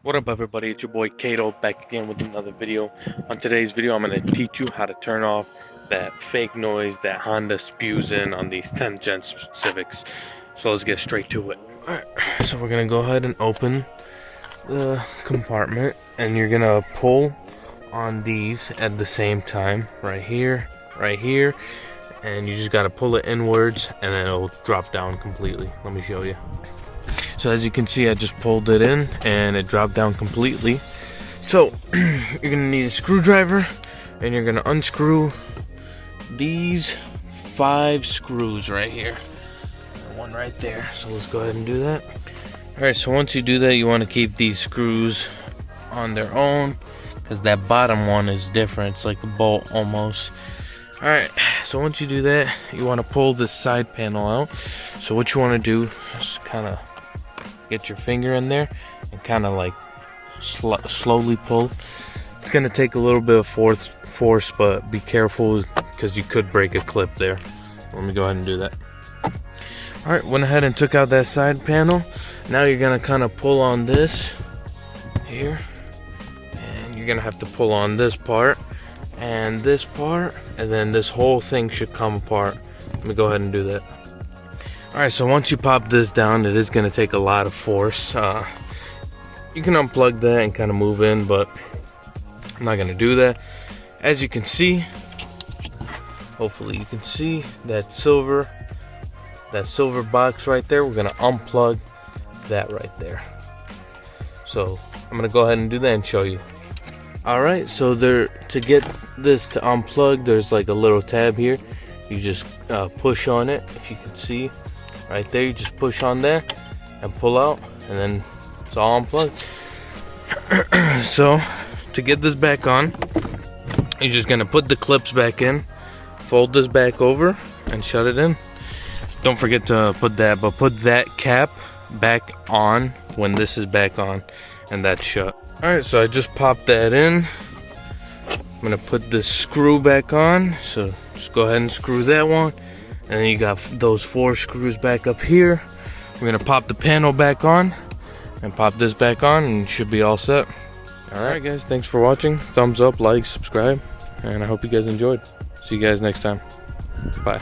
What up everybody, it's your boy Kato back again with another video. On today's video I'm going to teach you how to turn off that fake noise that Honda spews in on these 10th gen Civics. So let's get straight to it. Alright, so we're going to go ahead and open the compartment and you're going to pull on these at the same time, right here, and you just got to pull it inwards and then it'll drop down completely. Let me show you. So as you can see, I just pulled it in and it dropped down completely. So you're gonna need a screwdriver and you're gonna unscrew these 5 screws right here. One right there. So let's go ahead and do that. Alright, so once you do that, you want to keep these screws on their own because that bottom one is different. It's like a bolt almost. Alright, so once you do that, you want to pull this side panel out. So what you want to do is kind of get your finger in there and kind of like slowly pull. It's going to take a little bit of force, but be careful because you could break a clip there. Let me go ahead and do that. Alright, went ahead and took out that side panel. Now you're going to kind of pull on this here, and you're going to have to pull on this part and this part, and then this whole thing should come apart. Let me go ahead and do that. Alright, so once you pop this down, it is going to take a lot of force. You can unplug that and kind of move in, but I'm not going to do that. As you can see, hopefully you can see that silver box right there. We're going to unplug that right there. So I'm going to go ahead and do that and show you. Alright, so to get this to unplug, there's like a little tab here. You just push on it, if you can see. Right there, you just push on there and pull out, and then it's all unplugged. So to get this back on, you're just gonna put the clips back in, fold this back over, and shut it in. Don't forget to put that cap back on when this is back on, and that's shut. Alright, so I just popped that in. I'm gonna put this screw back on, so just go ahead and screw that one. And then you got those 4 screws back up here. We're gonna pop the panel back on and pop this back on, and you should be all set. Alright guys, thanks for watching. Thumbs up, like, subscribe, and I hope you guys enjoyed. See you guys next time. Bye.